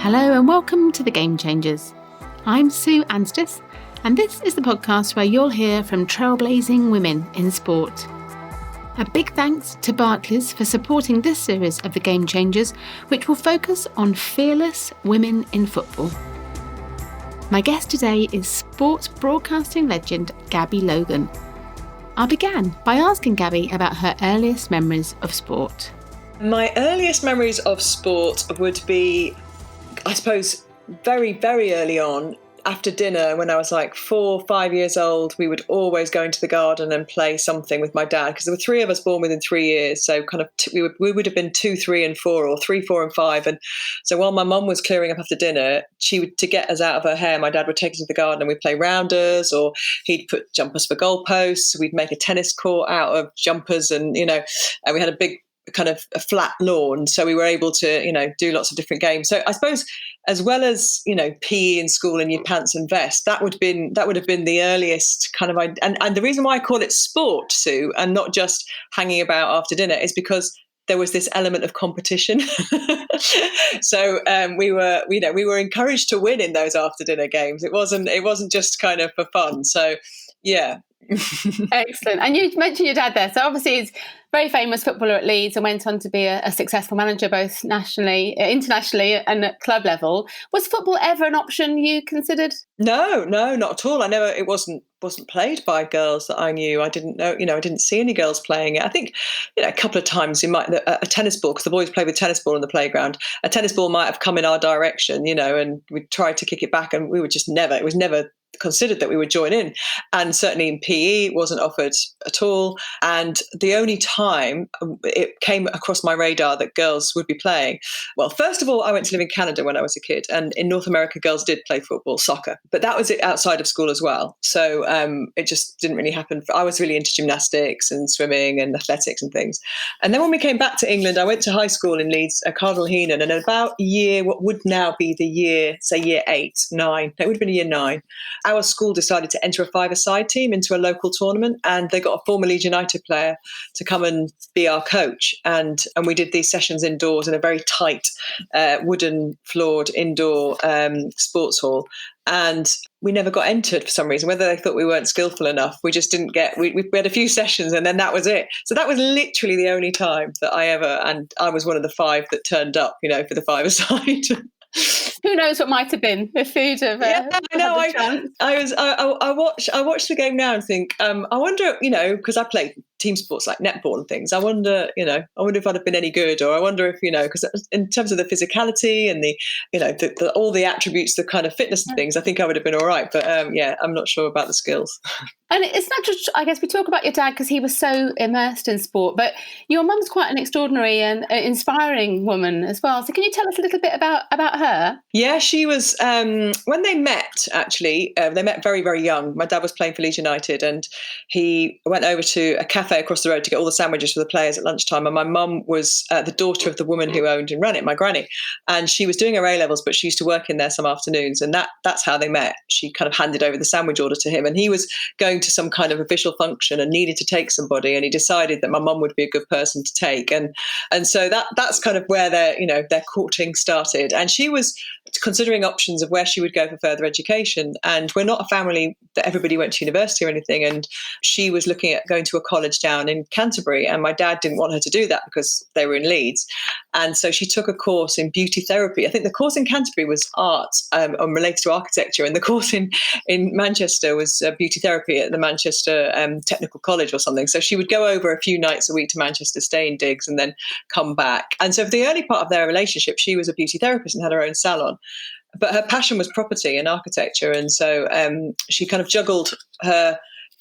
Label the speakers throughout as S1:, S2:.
S1: Hello and welcome to The Game Changers. I'm Sue Anstis, and this is the podcast where you'll hear from trailblazing women in sport. A big thanks to Barclays for supporting this series of The Game Changers, which will focus on fearless women in football. My guest today is sports broadcasting legend Gabby Logan. I began by asking Gabby about her earliest memories of sport.
S2: My earliest memories of sport would be, I suppose, very, very early on. After dinner, when I was like 4 or 5 years old, we would always go into the garden and play something with my dad, because there were three of us born within 3 years. So kind of we would have been 2, 3 and 4, or 3, 4 and 5. And so while my mum was clearing up after dinner, to get us out of her hair, my dad would take us to the garden and we'd play rounders, or he'd put jumpers for goalposts. We'd make a tennis court out of jumpers, and we had a big kind of a flat lawn, so we were able to do lots of different games. So I suppose, as well as PE in school and your pants and vest, that would have been the earliest kind of and the reason why I call it sport, Sue, and not just hanging about after dinner, is because there was this element of competition. So we were encouraged to win in those after dinner games. It wasn't just kind of for fun. So yeah.
S1: Excellent. And you mentioned your dad there. So obviously he's a very famous footballer at Leeds and went on to be a successful manager both nationally, internationally and at club level. Was football ever an option you considered?
S2: No, not at all. It wasn't played by girls that I knew. I didn't know, I didn't see any girls playing it. I think, a couple of times a tennis ball, because the boys played with tennis ball on the playground, a tennis ball might have come in our direction, and we tried to kick it back, and we would just it was never considered that we would join in. And certainly in PE it wasn't offered at all. And the only time it came across my radar that girls would be playing, well, first of all, I went to live in Canada when I was a kid, and in North America girls did play football, soccer, but that was it outside of school as well. So it just didn't really happen. I was really into gymnastics and swimming and athletics and things. And then when we came back to England, I went to high school in Leeds, Cardinal Heenan, and about what would now be the year 8, 9, it would have been year 9, our school decided to enter a five-a-side team into a local tournament, and they got a former Leeds United player to come and be our coach. And we did these sessions indoors in a very tight wooden floored indoor sports hall. And we never got entered for some reason, whether they thought we weren't skillful enough. We just didn't get, we had a few sessions and then that was it. So that was literally the only time that and I was one of the 5 that turned up, for the five-a-side.
S1: Who knows what might have been if food of
S2: I know. I watch the game now and think, I wonder, because I played team sports like netball and things. I wonder if I'd have been any good, or I wonder if, because in terms of the physicality and the all the attributes, the kind of fitness and things, I think I would have been all right. But I'm not sure about the skills.
S1: And it's not just, I guess we talk about your dad because he was so immersed in sport, but your mum's quite an extraordinary and inspiring woman as well. So can you tell us a little bit about her?
S2: Yeah, she was, when they met, actually, they met very, very young. My dad was playing for Leeds United, and he went over to a cafe across the road to get all the sandwiches for the players at lunchtime. And my mum was the daughter of the woman who owned and ran it, my granny. And she was doing her A-levels, but she used to work in there some afternoons. And that's how they met. She kind of handed over the sandwich order to him, and he was going to some kind of official function and needed to take somebody, and he decided that my mum would be a good person to take. And so that's kind of where their courting started. And she was considering options of where she would go for further education. And we're not a family that everybody went to university or anything. And she was looking at going to a college down in Canterbury. And my dad didn't want her to do that because they were in Leeds. And so she took a course in beauty therapy. I think the course in Canterbury was art related to architecture. And the course in Manchester was beauty therapy at the Manchester Technical College or something. So she would go over a few nights a week to Manchester, stay in digs, and then come back. And so for the early part of their relationship, she was a beauty therapist and had her own salon. But her passion was property and architecture. And so she kind of juggled her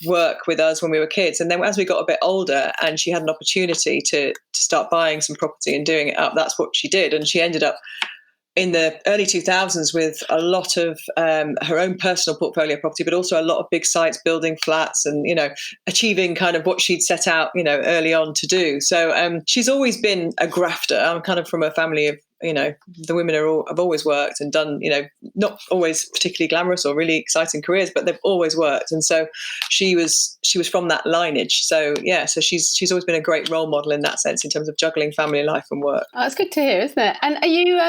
S2: work with us when we were kids. And then as we got a bit older and she had an opportunity to start buying some property and doing it up, that's what she did. And she ended up in the early 2000s with a lot of her own personal portfolio property, but also a lot of big sites, building flats and, achieving kind of what she'd set out, early on to do. So she's always been a grafter. I'm kind of from a family of, the women have always worked and done, not always particularly glamorous or really exciting careers, but they've always worked. And so she was from that lineage. So yeah, so she's always been a great role model in that sense, in terms of juggling family life and work.
S1: Oh, that's good to hear, isn't it? And are you,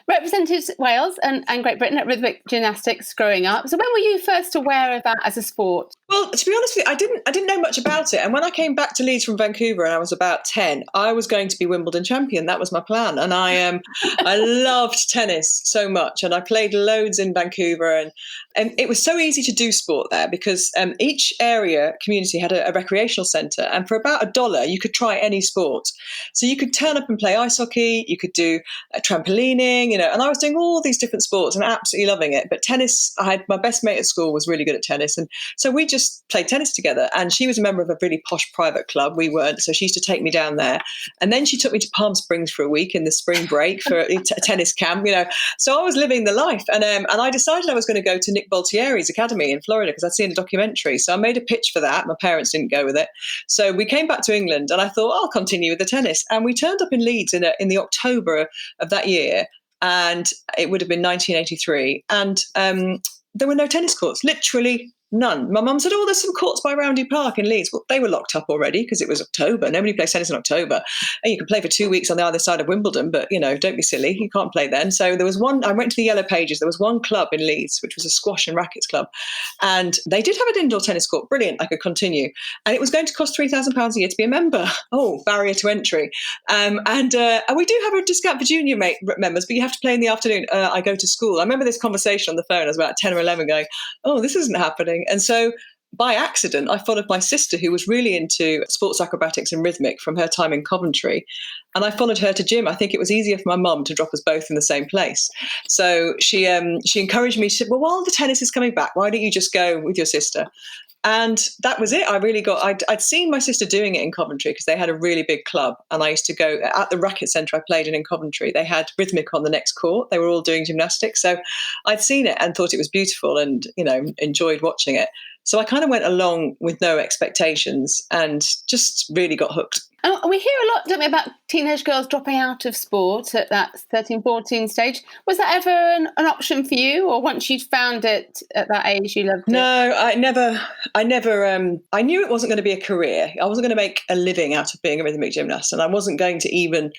S1: represented Wales and Great Britain at rhythmic gymnastics growing up. So when were you first aware of that as a sport?
S2: Well, to be honest with you, I didn't know much about it. And when I came back to Leeds from Vancouver and I was about 10, I was going to be Wimbledon champion. That was my plan. And I loved tennis so much. And I played loads in Vancouver. And it was so easy to do sport there because each area community had a recreational centre. And for about $1, you could try any sport. So you could turn up and play ice hockey. You could do trampolining, and I was doing all these different sports and absolutely loving it. But tennis, I had my best mate at school was really good at tennis. And so we just played tennis together, and she was a member of a really posh private club. We weren't, so she used to take me down there, and then she took me to Palm Springs for a week in the spring break for a tennis camp. So I was living the life, and I decided I was going to go to Nick Boltieri's academy in Florida because I'd seen a documentary. So I made a pitch for that. My parents didn't go with it, so we came back to England, and I thought I'll continue with the tennis. And we turned up in Leeds in the October of that year, and it would have been 1983, and there were no tennis courts, literally none. My mum said, there's some courts by Roundy Park in Leeds. Well, they were locked up already because it was October. Nobody plays tennis in October. And you can play for 2 weeks on the other side of Wimbledon, but, don't be silly. You can't play then. So there was one, I went to the Yellow Pages. There was one club in Leeds, which was a squash and rackets club. And they did have an indoor tennis court. Brilliant. I could continue. And it was going to cost £3,000 a year to be a member. Oh, barrier to entry. And we do have a discount for junior members, but you have to play in the afternoon. I go to school. I remember this conversation on the phone. I was about 10 or 11 going, this isn't happening. And so by accident, I followed my sister, who was really into sports acrobatics and rhythmic from her time in Coventry. And I followed her to gym. I think it was easier for my mum to drop us both in the same place. So she encouraged me. She said, well, while the tennis is coming back, why don't you just go with your sister? And that was it. I'd seen my sister doing it in Coventry because they had a really big club. And I used to go at the racket centre I played in Coventry. They had rhythmic on the next court. They were all doing gymnastics. So I'd seen it and thought it was beautiful and, enjoyed watching it. So I kind of went along with no expectations and just really got hooked.
S1: We hear a lot, don't we, about teenage girls dropping out of sport at that 13, 14 stage. Was that ever an option for you, or once you'd found it at that age, you loved it?
S2: No, I never. I knew it wasn't going to be a career. I wasn't going to make a living out of being a rhythmic gymnast, and I wasn't going to even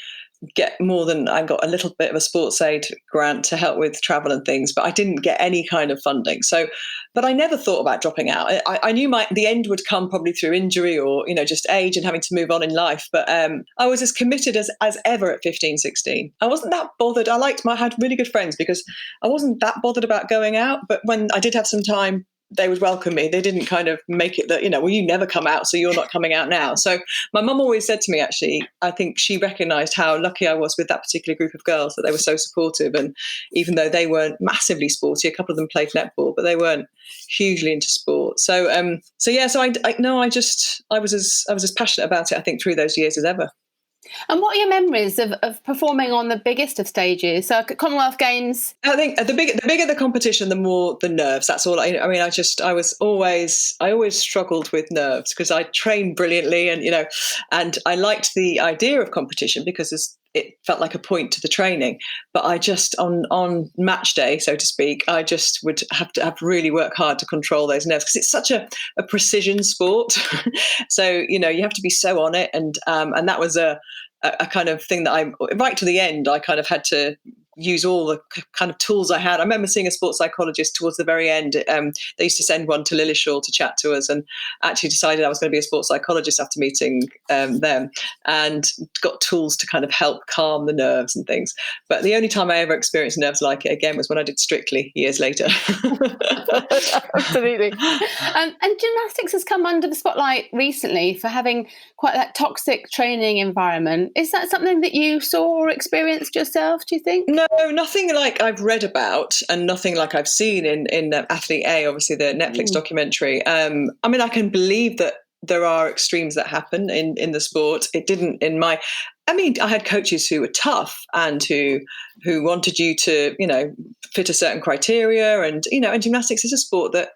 S2: get more than I got a little bit of a sports aid grant to help with travel and things, but I didn't get any kind of funding. So, but I never thought about dropping out. I knew the end would come probably through injury or, just age and having to move on in life. But I was as committed as ever at 15, 16. I wasn't that bothered. I had really good friends because I wasn't that bothered about going out. But when I did have some time, they would welcome me. They didn't kind of make it that, you never come out, so you're not coming out now. So my mum always said to me, actually, I think she recognised how lucky I was with that particular group of girls, that they were so supportive. And even though they weren't massively sporty, a couple of them played netball, but they weren't hugely into sport. So, I was as passionate about it, I think, through those years as ever.
S1: And what are your memories of performing on the biggest of stages? So Commonwealth Games?
S2: I think the bigger the competition, the more the nerves. That's all. I always struggled with nerves because I trained brilliantly and I liked the idea of competition because it felt like a point to the training. But I just, on match day, so to speak, I just would have to really work hard to control those nerves because it's such a precision sport. So, you have to be so on it. And that was a kind of thing that right to the end, I kind of had to use all the kind of tools I had. I remember seeing a sports psychologist towards the very end. They used to send one to Lillishall to chat to us, and actually decided I was going to be a sports psychologist after meeting them, and got tools to kind of help calm the nerves and things. But the only time I ever experienced nerves like it again was when I did Strictly years later.
S1: Absolutely. And gymnastics has come under the spotlight recently for having quite that toxic training environment. Is that something that you saw or experienced yourself, do you think?
S2: No, nothing like I've read about and nothing like I've seen in Athlete A, obviously the Netflix documentary. I can believe that there are extremes that happen in the sport. It didn't I had coaches who were tough and who wanted you to, fit a certain criteria. And, and gymnastics is a sport that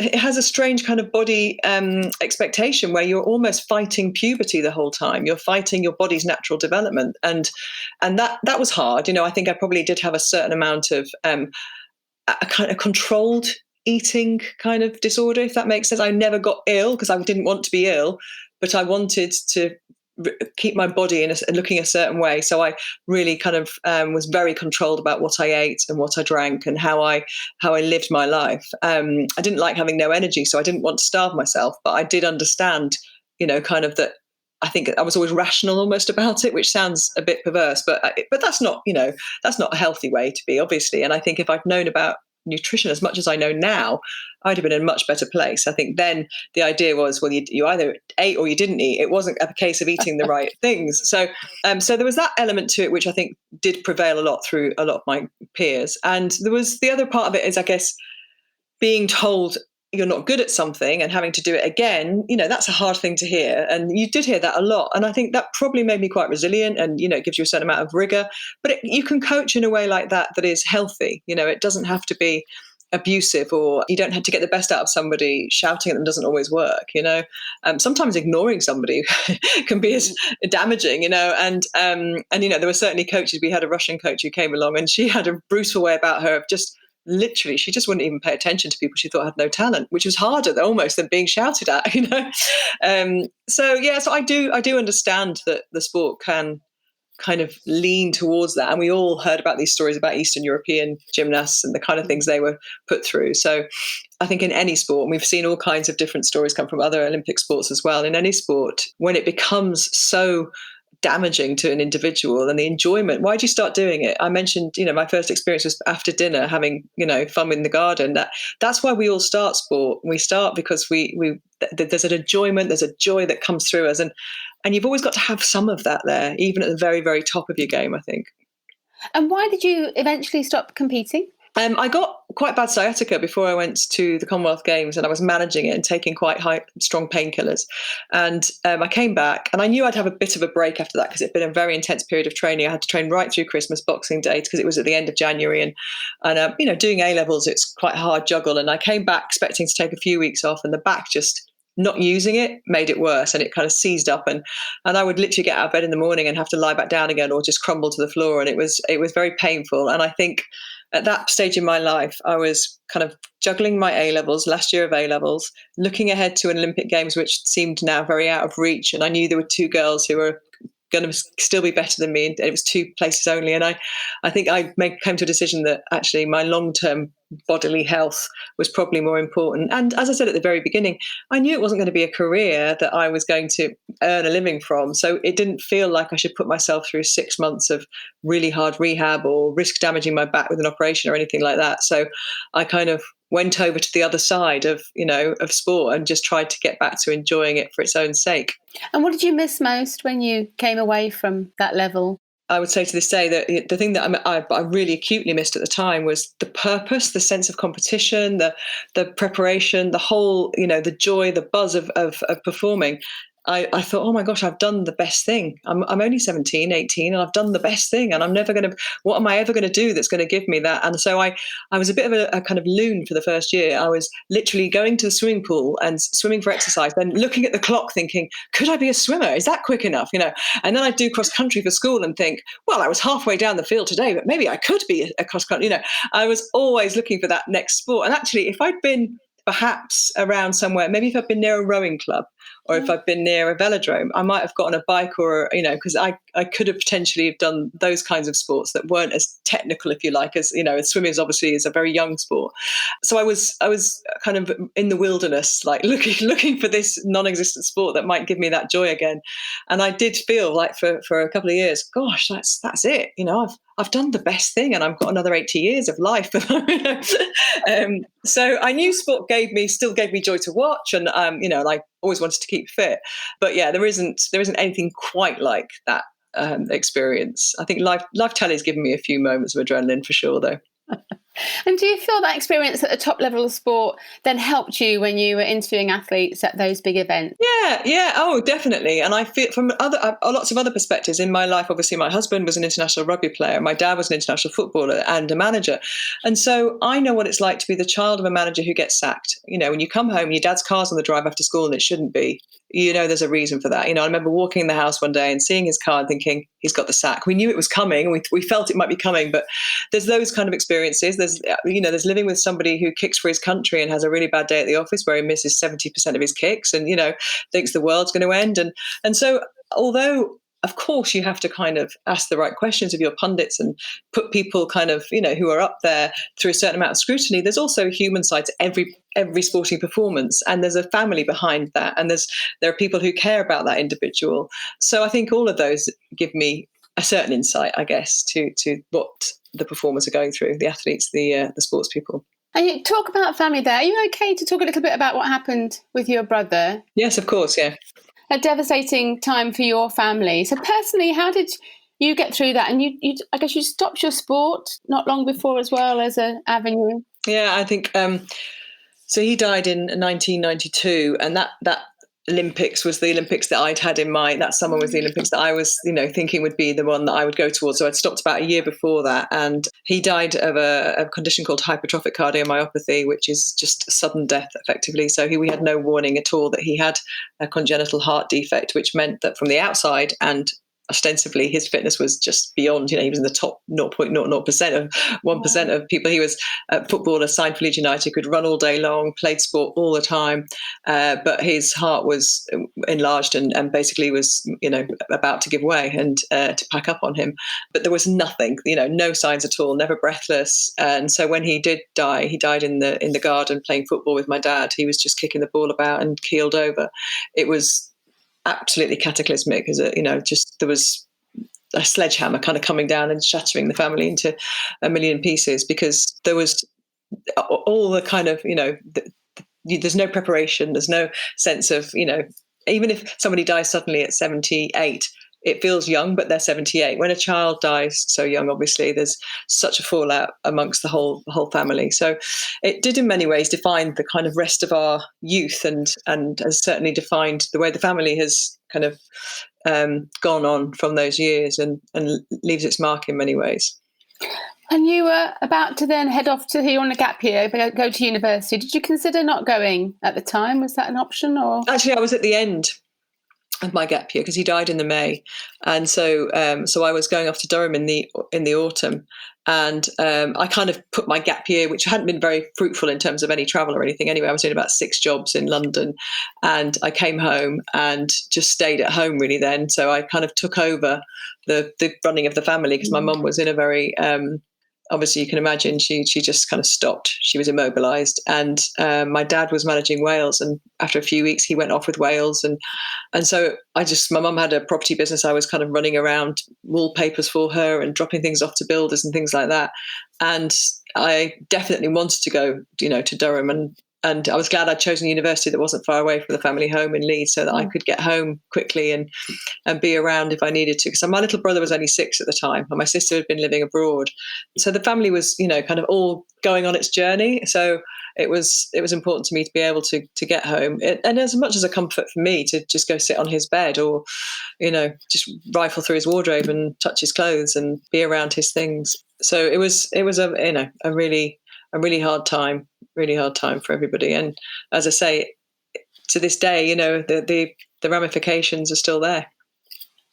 S2: it has a strange kind of body expectation where you're almost fighting puberty the whole time. You're fighting your body's natural development. And that was hard. I think I probably did have a certain amount of a kind of controlled eating kind of disorder, if that makes sense. I never got ill because I didn't want to be ill, but I wanted to keep my body looking a certain way. So I really kind of was very controlled about what I ate and what I drank and how I lived my life. I didn't like having no energy, so I didn't want to starve myself, but I did understand, kind of that. I think I was always rational almost about it, which sounds a bit perverse, but that's not, that's not a healthy way to be, obviously. And I think if I'd known about nutrition as much as I know now, I'd have been in a much better place. I think then the idea was, well, you either ate or you didn't eat. It wasn't a case of eating the right things. So there was that element to it, which I think did prevail a lot through a lot of my peers. And there was the other part of it is, I guess, being told you're not good at something and having to do it again, that's a hard thing to hear. And you did hear that a lot. And I think that probably made me quite resilient and, it gives you a certain amount of rigor. But you can coach in a way like that is healthy. It doesn't have to be abusive, or you don't have to get the best out of somebody. Shouting at them doesn't always work, sometimes ignoring somebody can be as damaging, and there were certainly coaches. We had a Russian coach who came along and she had a brutal way about her of just literally, she just wouldn't even pay attention to people she thought had no talent, which was harder almost than being shouted at, So I do understand that the sport can kind of lean towards that. And we all heard about these stories about Eastern European gymnasts and the kind of things they were put through. So I think in any sport, and we've seen all kinds of different stories come from other Olympic sports as well, in any sport, when it becomes so damaging to an individual and the enjoyment, why do you start doing it? I mentioned, my first experience was after dinner having, fun in the garden. That's why we all start sport. We start because there's an enjoyment, there's a joy that comes through us, and you've always got to have some of that there, even at the very, very top of your game, I think.
S1: And why did you eventually stop competing?
S2: I got quite bad sciatica before I went to the Commonwealth Games, and I was managing it and taking quite strong painkillers. And I came back, and I knew I'd have a bit of a break after that because it'd been a very intense period of training. I had to train right through Christmas, Boxing Day, because it was at the end of January, and doing A levels, it's quite a hard juggle. And I came back expecting to take a few weeks off, and the back just not using it made it worse, and it kind of seized up, and I would literally get out of bed in the morning and have to lie back down again or just crumble to the floor, and it was very painful. And I think at that stage in my life, I was kind of juggling my A levels, last year of A levels, looking ahead to an Olympic Games, which seemed now very out of reach. And I knew there were two girls who were going to still be better than me, and it was 2 places only. And I think I came to a decision that actually my long-term bodily health was probably more important. And as I said at the very beginning, I knew it wasn't going to be a career that I was going to earn a living from. So it didn't feel like I should put myself through 6 months of really hard rehab or risk damaging my back with an operation or anything like that. So I kind of went over to the other side of sport and just tried to get back to enjoying it for its own sake.
S1: And what did you miss most when you came away from that level?
S2: I would say to this day that the thing that I really acutely missed at the time was the purpose, the sense of competition, the preparation, the whole, the joy, the buzz of performing. I thought, oh my gosh, I've done the best thing. I'm only 17, 18, and I've done the best thing. And I'm never going to, what am I ever going to do that's going to give me that? And so I was a bit of a kind of loon for the first year. I was literally going to the swimming pool and swimming for exercise, then looking at the clock thinking, could I be a swimmer? Is that quick enough? And then I'd do cross country for school and think, well, I was halfway down the field today, but maybe I could be a cross country. I was always looking for that next sport. And actually, if I'd been perhaps around somewhere, maybe if I'd been near a rowing club, or if I'd been near a velodrome, I might have gotten a bike, or, because I could have potentially have done those kinds of sports that weren't as technical, if you like, as, swimming is obviously is a very young sport. So I was kind of in the wilderness, like looking for this non-existent sport that might give me that joy again. And I did feel like for a couple of years, gosh, that's it. I've done the best thing, and I've got another 80 years of life. So I knew sport still gave me joy to watch, and and I always wanted to keep fit. But yeah, there isn't anything quite like that experience. I think live telly has given me a few moments of adrenaline for sure, though.
S1: And do you feel that experience at the top level of sport then helped you when you were interviewing athletes at those big events?
S2: Yeah. Oh, definitely. And I feel from lots of other perspectives in my life, obviously my husband was an international rugby player. My dad was an international footballer and a manager. And so I know what it's like to be the child of a manager who gets sacked. When you come home, your dad's car's on the drive after school and it shouldn't be. There's a reason for that. I remember walking in the house one day and seeing his car and thinking, he's got the sack. We knew it was coming. We felt it might be coming, but there's those kind of experiences. there's living with somebody who kicks for his country and has a really bad day at the office where he misses 70% of his kicks and, thinks the world's going to end. And so, although, of course, you have to kind of ask the right questions of your pundits and put people kind of, who are up there through a certain amount of scrutiny, there's also a human side to every sporting performance. And there's a family behind that. And there are people who care about that individual. So I think all of those give me a certain insight, I guess, to what the performers are going through, the athletes, the sports people.
S1: And you talk about family there. Are you okay to talk a little bit about what happened with your brother?
S2: Yes, of course, yeah.
S1: A devastating time for your family. So personally, how did you get through that? And I guess you stopped your sport not long before as well as an avenue.
S2: Yeah, I think so. He died in 1992, and that Olympics was the Olympics that I'd had in mind. That summer was the Olympics that I was, thinking would be the one that I would go towards. So I'd stopped about a year before that, and he died of a condition called hypertrophic cardiomyopathy, which is just sudden death, effectively. So we had no warning at all that he had a congenital heart defect, which meant that from the outside and ostensibly his fitness was just beyond, he was in the top 0.00% of 1% of people. He was a footballer, signed for Leeds United, could run all day long, played sport all the time, but his heart was enlarged and basically was, about to give way and to pack up on him. But there was nothing, no signs at all, never breathless. And so when he did die, he died in the garden playing football with my dad. He was just kicking the ball about and keeled over. It was absolutely cataclysmic, just there was a sledgehammer kind of coming down and shattering the family into a million pieces, because there was all the kind of, there's no preparation, there's no sense of, even if somebody dies suddenly at 78, it feels young, but they're 78. When a child dies so young, obviously, there's such a fallout amongst the whole family. So it did in many ways define the kind of rest of our youth and has certainly defined the way the family has kind of gone on from those years and leaves its mark in many ways.
S1: And you were about to then head off to on a gap year, go to university. Did you consider not going at the time? Was that an option? Or
S2: actually, I was at the end of my gap year because he died in the May, and so I was going off to Durham in the autumn, and I kind of put my gap year, which hadn't been very fruitful in terms of any travel or anything. Anyway, I was doing about 6 jobs in London, and I came home and just stayed at home really then. So I kind of took over the running of the family because my mum was in a very obviously, you can imagine she just kind of stopped. She was immobilized, and my dad was managing Wales. And after a few weeks, he went off with Wales, and so my mum had a property business. I was kind of running around wallpapers for her and dropping things off to builders and things like that. And I definitely wanted to go, to Durham, and I was glad I'd chosen a university that wasn't far away from the family home in Leeds, so that I could get home quickly and be around if I needed to. Because my little brother was only 6 at the time, and my sister had been living abroad. So the family was, kind of all going on its journey. So it was important to me to be able to get home, and as much as a comfort for me to just go sit on his bed or, just rifle through his wardrobe and touch his clothes and be around his things. So it was a really hard time. Really hard time for everybody, and as I say, to this day, the ramifications are still there.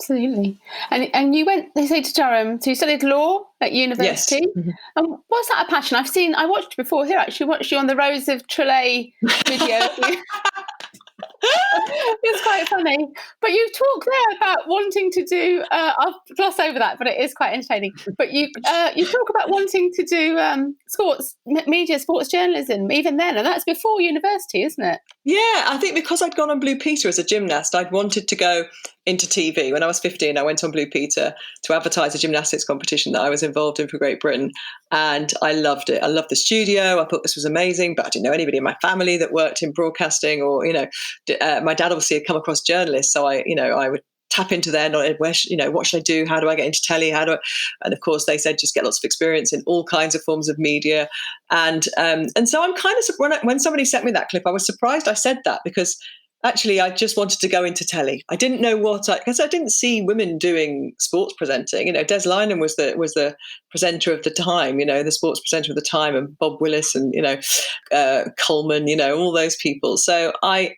S1: Absolutely. And you went, they say, to Durham. So you studied law at university.
S2: Yes. Mm-hmm.
S1: And was that a passion? I watched before here. Actually, watched you on the Rose of Tralee video. It's quite funny. But you talk there about wanting to do. I'll gloss over that, but it is quite entertaining. But you talk about wanting to do sports media, sports journalism, even then, and that's before university, isn't it?
S2: Yeah, I think because I'd gone on Blue Peter as a gymnast, I'd wanted to go into TV. When I was 15, I went on Blue Peter to advertise a gymnastics competition that I was involved in for Great Britain. And I loved it. I loved the studio. I thought this was amazing, but I didn't know anybody in my family that worked in broadcasting or, my dad obviously had come across journalists. So I would tap into their knowledge. What should I do? How do I get into telly? And of course they said, just get lots of experience in all kinds of forms of media. And so I'm kind of, when somebody sent me that clip, I was surprised I said that, because actually I just wanted to go into telly. I didn't know because I didn't see women doing sports presenting. Des Lynam was the presenter of the time, the sports presenter of the time, and Bob Willis and, Coleman, all those people. So I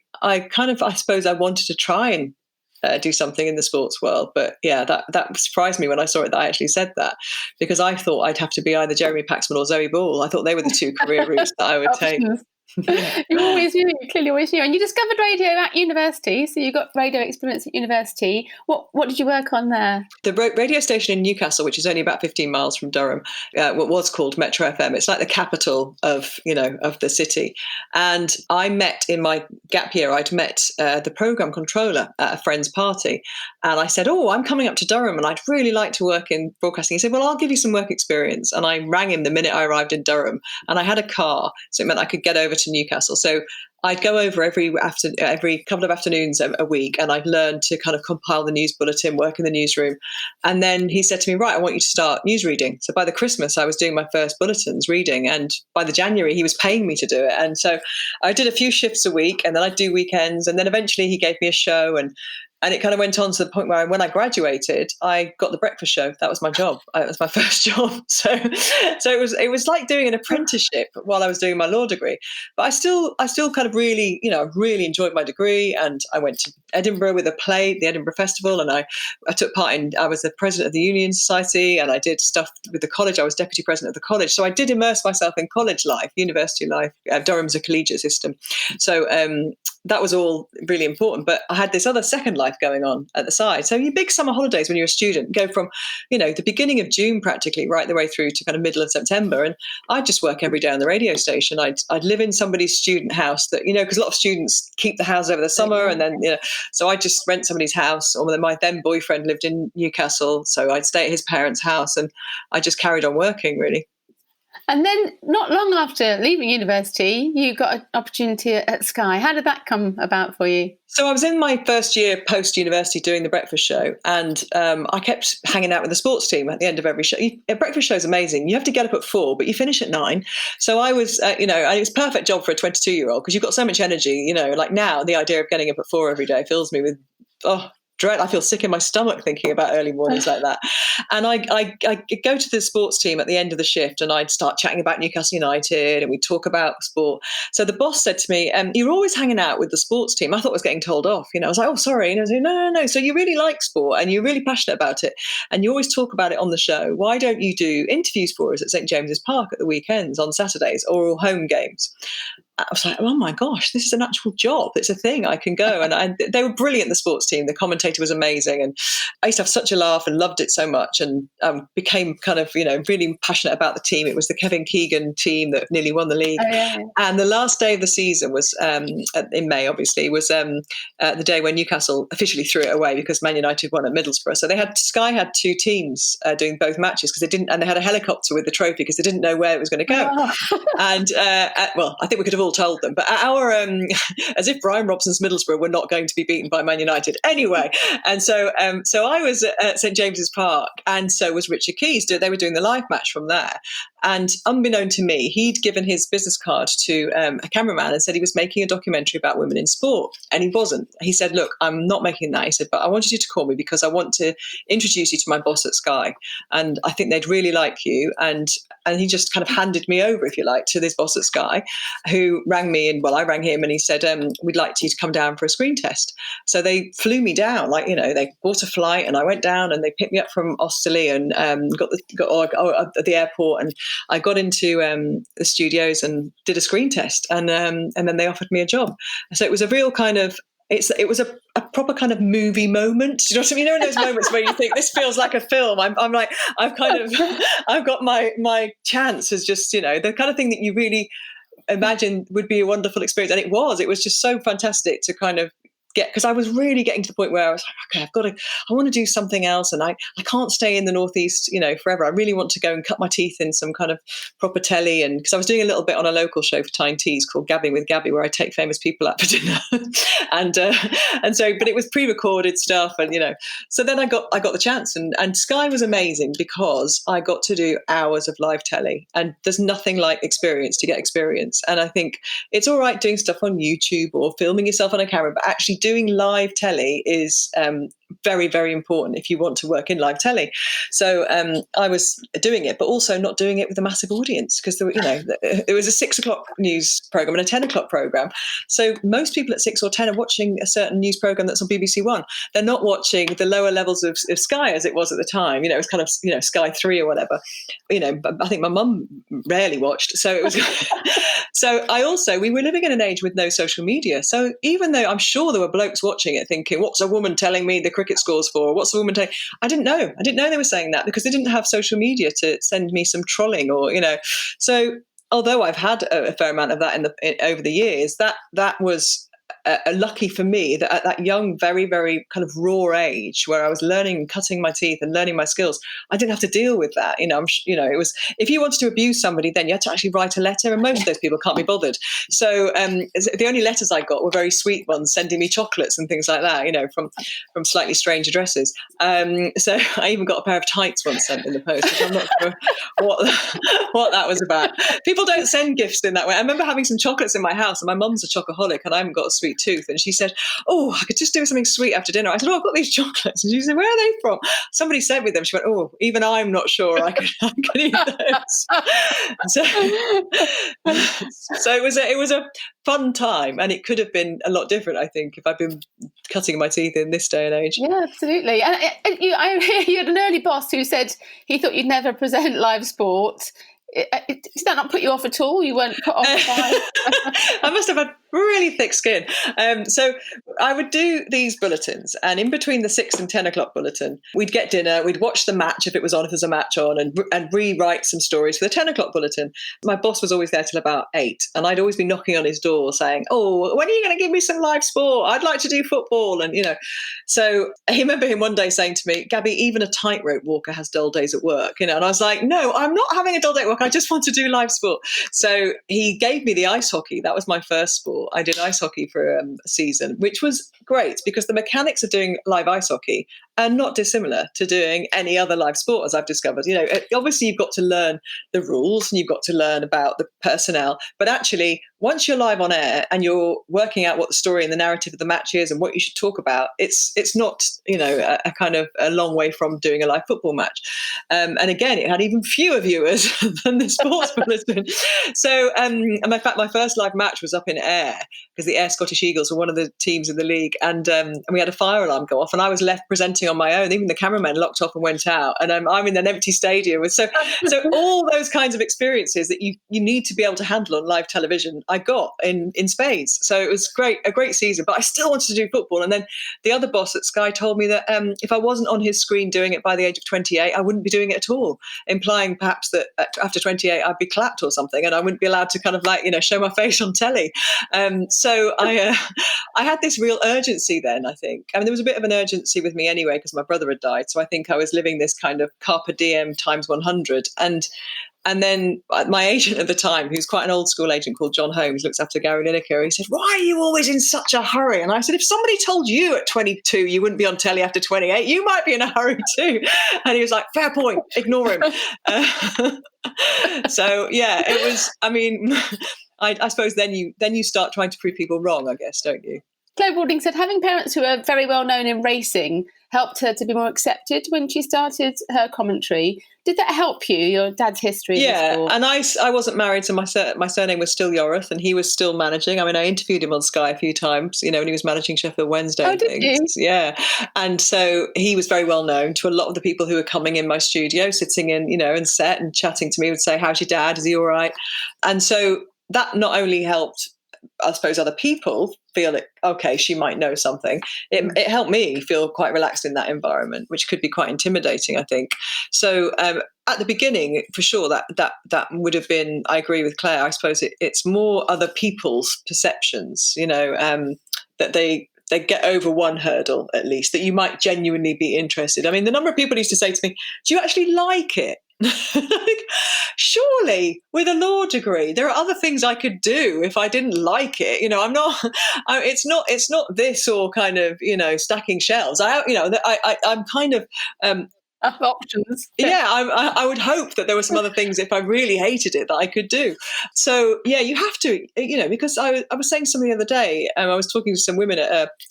S2: suppose I wanted to try and do something in the sports world. But yeah, that surprised me when I saw it, that I actually said that, because I thought I'd have to be either Jeremy Paxman or Zoe Ball. I thought they were the two career routes that I would take.
S1: Yeah. You always knew, you clearly always knew. And you discovered radio at university, so you got radio experience at university. What did you work on there?
S2: The radio station in Newcastle, which is only about 15 miles from Durham, what was called Metro FM. It's like the capital of the city. And I met, in my gap year, I'd met the programme controller at a friend's party. And I said, oh, I'm coming up to Durham and I'd really like to work in broadcasting. He said, well, I'll give you some work experience. And I rang him the minute I arrived in Durham, and I had a car, so it meant I could get over to Newcastle. So I'd go over every couple of afternoons a week, and I'd learn to kind of compile the news bulletin, work in the newsroom. And then he said to me, right, I want you to start news reading. So by the Christmas, I was doing my first bulletins reading, and by the January, he was paying me to do it. And so I did a few shifts a week, and then I'd do weekends, and then eventually he gave me a show, and it kind of went on to the point where when I graduated, I got the breakfast show. That was my job. It was my first job. So it was like doing an apprenticeship while I was doing my law degree. But I still kind of really enjoyed my degree. And I went to Edinburgh with a play, the Edinburgh Festival, and I took part in. I was the president of the Union Society, and I did stuff with the college. I was deputy president of the college. So I did immerse myself in college life, university life. Durham's a collegiate system. So that was all really important. But I had this other second life going on at the side. So your big summer holidays when you're a student go from, the beginning of June practically right the way through to kind of middle of September. And I'd just work every day on the radio station. I'd live in somebody's student house that, because a lot of students keep the house over the summer. And then, so I'd just rent somebody's house. Or my then boyfriend lived in Newcastle. So I'd stay at his parents' house, and I just carried on working, really.
S1: And then not long after leaving university, you got an opportunity at Sky. How did that come about for you?
S2: So I was in my first year post-university doing the breakfast show, and I kept hanging out with the sports team at the end of every show. A breakfast show is amazing. You have to get up at 4, but you finish at 9. So I was, and it's a perfect job for a 22-year-old because you've got so much energy. Like now, the idea of getting up at 4 every day fills me with, dread. I feel sick in my stomach thinking about early mornings like that. And I go to the sports team at the end of the shift, and I'd start chatting about Newcastle United, and we'd talk about sport. So the boss said to me, you're always hanging out with the sports team. I thought I was getting told off. I was like, oh, sorry. And I was like, no. So you really like sport, and you're really passionate about it, and you always talk about it on the show. Why don't you do interviews for us at St. James's Park at the weekends, on Saturdays, or home games? I was like, oh my gosh, this is an actual job. It's a thing. I can go. And they were brilliant, the sports team. The commentator was amazing. And I used to have such a laugh and loved it so much, and became kind of, really passionate about the team. It was the Kevin Keegan team that nearly won the league. Oh, yeah. And the last day of the season was, in May, obviously, was the day when Newcastle officially threw it away because Man United won at Middlesbrough. So Sky had 2 teams doing both matches because they had a helicopter with the trophy because they didn't know where it was going to go. Oh. And I think we could have all told them, but as if Brian Robson's Middlesbrough were not going to be beaten by Man United anyway. And so I was at St. James's Park, and so was Richard Keys. They were doing the live match from there. And unbeknown to me, he'd given his business card to a cameraman and said he was making a documentary about women in sport. And he wasn't. He said, look, I'm not making that. He said, but I wanted you to call me because I want to introduce you to my boss at Sky. And I think they'd really like you. And he just kind of handed me over, if you like, to this boss at Sky, who rang me. And I rang him, and he said, we'd like you to come down for a screen test. So they flew me down, they bought a flight, and I went down, and they picked me up from Osterley and got at the airport, and I got into the studios and did a screen test, and then they offered me a job. So it was a real kind of, it was a proper kind of movie moment. Do you know what I mean? In those moments where you think this feels like a film. I'm like, I've got my chance as just, the kind of thing that you really imagine would be a wonderful experience. And it was just so fantastic to kind of because I was really getting to the point where I was like, okay, I want to do something else, and I can't stay in the Northeast, forever. I really want to go and cut my teeth in some kind of proper telly, and because I was doing a little bit on a local show for Tyne Tees called Gabby with Gabby, where I take famous people out for dinner, and so, but it was pre-recorded stuff, and so then I got the chance, and Sky was amazing because I got to do hours of live telly, and there's nothing like experience to get experience, and I think it's all right doing stuff on YouTube or filming yourself on a camera, but actually doing live telly is very, very important if you want to work in live telly. So I was doing it, but also not doing it with a massive audience, because there was a 6 o'clock news program and a 10 o'clock program. So most people at 6 or 10 are watching a certain news program that's on BBC One. They're not watching the lower levels of Sky, as it was at the time. It was kind of Sky 3 or whatever. I think my mum rarely watched. So it was. So we were living in an age with no social media. So even though I'm sure there were blokes watching it thinking, what's a woman telling me the cricket scores for? What's a woman telling? I didn't know. I didn't know they were saying that, because they didn't have social media to send me some trolling or. So although I've had a fair amount of that over the years, that was lucky for me that at that young, very, very kind of raw age where I was learning, cutting my teeth and learning my skills, I didn't have to deal with that. It was, if you wanted to abuse somebody, then you had to actually write a letter, and most of those people can't be bothered. So the only letters I got were very sweet ones, sending me chocolates and things like that, from slightly strange addresses. So I even got a pair of tights once sent in the post, which I'm not sure what that was about. People don't send gifts in that way. I remember having some chocolates in my house, and my mum's a chocoholic, and I haven't got a sweet tooth, and she said, oh, I could just do something sweet after dinner. I said, oh, I've got these chocolates, and she said, where are they from? Somebody sent me them. She went, oh, even I'm not sure I could eat those. So it was a fun time, and it could have been a lot different, I think, if I'd been cutting my teeth in this day and age.
S3: Yeah, absolutely. And you had an early boss who said he thought you'd never present live sport. Did that not put you off at all? You weren't put off by
S2: I must have had really thick skin. So I would do these bulletins, and in between the 6 and 10 o'clock bulletin, we'd get dinner, we'd watch the match if it was on, if there's a match on, and rewrite some stories for the 10 o'clock bulletin. My boss was always there till about 8, and I'd always be knocking on his door saying, oh, when are you going to give me some live sport? I'd like to do football. And, so I remember him one day saying to me, Gabby, even a tightrope walker has dull days at work, and I was like, no, I'm not having a dull day at work. I just want to do live sport. So he gave me the ice hockey. That was my first sport. I did ice hockey for a season, which was great because the mechanics of doing live ice hockey are not dissimilar to doing any other live sport, as I've discovered. Obviously you've got to learn the rules and you've got to learn about the personnel, but actually once you're live on air and you're working out what the story and the narrative of the match is and what you should talk about, it's not, a kind of a long way from doing a live football match. And again, it had even fewer viewers than the sports bulletin. So, and in fact, my first live match was up in Ayr, because the Ayr Scottish Eagles were one of the teams in the league, and we had a fire alarm go off, and I was left presenting on my own. Even the cameraman locked off and went out, and I'm in an empty stadium. So all those kinds of experiences that you need to be able to handle on live television, I got in spades. So it was a great season, but I still wanted to do football. And then the other boss at Sky told me that if I wasn't on his screen doing it by the age of 28, I wouldn't be doing it at all, implying perhaps that after 28 I'd be clapped or something, and I wouldn't be allowed to kind of show my face on telly. So I had this real urgency then, I think. I mean, there was a bit of an urgency with me anyway, because my brother had died. So I think I was living this kind of carpe diem times 100. And then my agent at the time, who's quite an old school agent called John Holmes, looks after Gary Lineker, he said, why are you always in such a hurry? And I said, if somebody told you at 22 you wouldn't be on telly after 28, you might be in a hurry too. And he was like, fair point, ignore him. So yeah, it was, I mean, I suppose then you start trying to prove people wrong, I guess, don't you?
S3: Claire Balding said having parents who are very well known in racing helped her to be more accepted when she started her commentary. Did that help you, your dad's history?
S2: Yeah, and I wasn't married, so my surname was still Yorith, and he was still managing. I mean, I interviewed him on Sky a few times, when he was managing Sheffield Wednesday.
S3: Oh, did you?
S2: Yeah, and so he was very well known to a lot of the people who were coming in my studio, sitting in, and set and chatting to me, would say, how's your dad? Is he all right? And so that not only helped, I suppose, other people feel it, okay, she might know something. It helped me feel quite relaxed in that environment, which could be quite intimidating, I think. So at the beginning, for sure, that would have been, I agree with Claire, I suppose it's more other people's perceptions, that they get over one hurdle, at least, that you might genuinely be interested. I mean, the number of people used to say to me, do you actually like it? Surely with a law degree there are other things I could do if I didn't like it. It's not this or kind of stacking shelves. I'm kind of
S3: options.
S2: Yeah, I would hope that there were some other things, if I really hated it, that I could do. So, yeah, you have to, because I was saying something the other day, I was talking to some women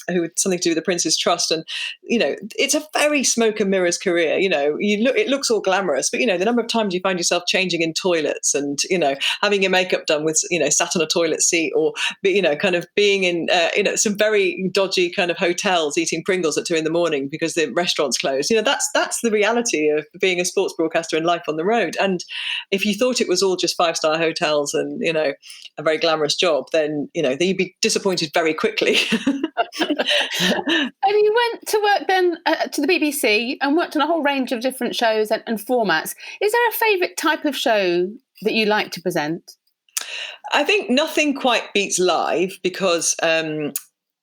S2: who had something to do with the Prince's Trust, and, it's a very smoke and mirrors career. It looks all glamorous, but, the number of times you find yourself changing in toilets and, having your makeup done with, sat on a toilet seat, or, kind of being in, some very dodgy kind of hotels eating Pringles at 2 a.m. because the restaurant's closed. That's the reality of being a sports broadcaster and life on the road. And if you thought it was all just 5-star hotels and, a very glamorous job, then you'd be disappointed very quickly.
S3: And you went to work then to the BBC and worked on a whole range of different shows and formats. Is there a favourite type of show that you like to present?
S2: I think nothing quite beats live, because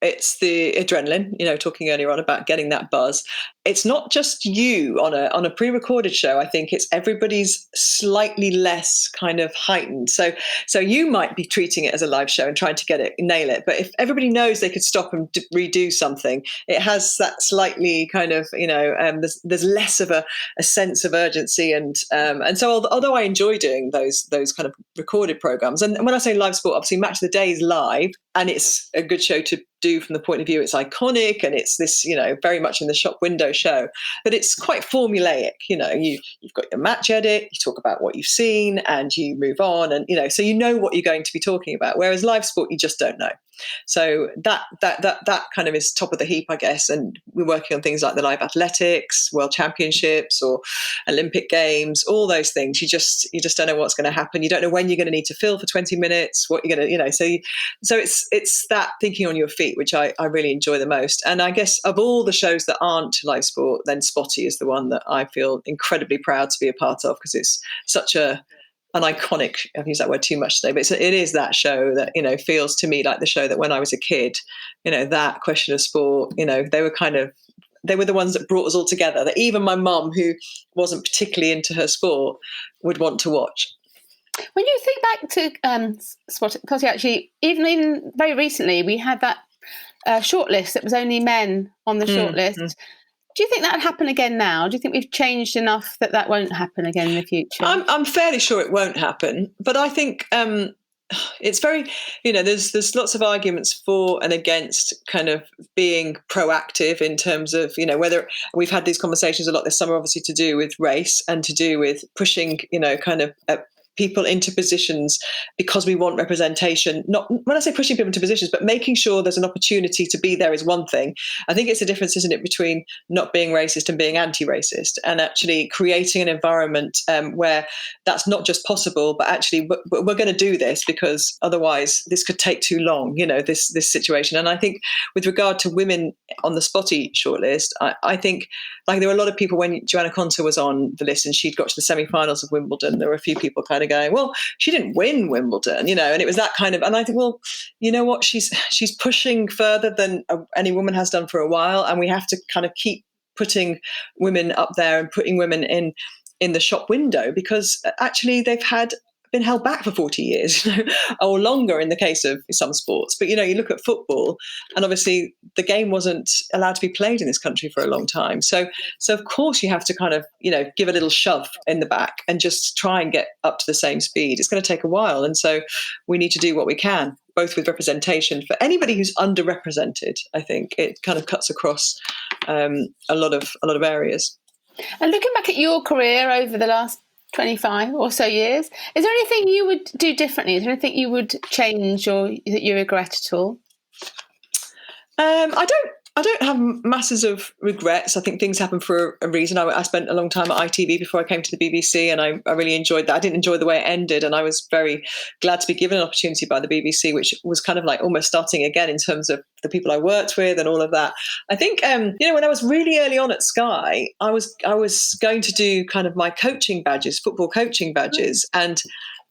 S2: it's the adrenaline, talking earlier on about getting that buzz. It's not just you on a pre-recorded show. I think it's everybody's slightly less kind of heightened. So you might be treating it as a live show and trying to nail it. But if everybody knows they could stop and redo something, it has that slightly kind of, there's less of a sense of urgency. And so although I enjoy doing those kind of recorded programs, and when I say live sport, obviously Match of the Day is live, and it's a good show to do from the point of view it's iconic, and it's this, very much in the shop window show, but it's quite formulaic. You've got your match edit, you talk about what you've seen, and you move on, and so what you're going to be talking about. Whereas live sport, you just don't know. So that kind of is top of the heap, I guess. And we're working on things like the live athletics, world championships, or Olympic games, all those things. You just don't know what's going to happen. You don't know when you're going to need to fill for 20 minutes, what you're going to, so it's that thinking on your feet, which I really enjoy the most. And I guess of all the shows that aren't live sport, then Spotty is the one that I feel incredibly proud to be a part of, because it's such an iconic, I've used that word too much today, but it is that show that, feels to me like the show that when I was a kid, that Question of Sport, they were the ones that brought us all together, that even my mum, who wasn't particularly into her sport, would want to watch.
S3: When you think back to Spotty, actually, even very recently, we had that shortlist that was only men on the shortlist. Do you think that would happen again now? Do you think we've changed enough that won't happen again in the future?
S2: I'm fairly sure it won't happen, but I think it's very, there's lots of arguments for and against kind of being proactive in terms of, whether we've had these conversations a lot this summer, obviously to do with race and to do with pushing, kind of people into positions because we want representation. Not when I say pushing people into positions, but making sure there's an opportunity to be there is one thing. I think it's a difference, isn't it, between not being racist and being anti-racist, and actually creating an environment where that's not just possible, but actually we're going to do this because otherwise this could take too long, this situation. And I think with regard to women on the Spotty shortlist, I think like there were a lot of people when Joanna Konta was on the list and she'd got to the semi-finals of Wimbledon, there were a few people kind of going, well, she didn't win Wimbledon, and it was that kind of, and I think, well, you know what, she's pushing further than any woman has done for a while, and we have to kind of keep putting women up there and putting women in the shop window, because actually they've been held back for 40 years, or longer in the case of some sports. But, you look at football, and obviously the game wasn't allowed to be played in this country for a long time. So of course you have to kind of, give a little shove in the back and just try and get up to the same speed. It's going to take a while. And so we need to do what we can, both with representation for anybody who's underrepresented. I think it kind of cuts across a lot of areas.
S3: And looking back at your career over the last 25 or so years, is there anything you would do differently? Is there anything you would change or that you regret at all? I don't have masses of regrets. I think things happen for a reason. I spent a long time at ITV before I came to the BBC, and I really enjoyed that. I didn't enjoy the way it ended, and I was very glad to be given an opportunity by the BBC, which was kind of like almost starting again in terms of the people I worked with and all of that. I think, when I was really early on at Sky, I was going to do kind of my coaching badges, football coaching badges, and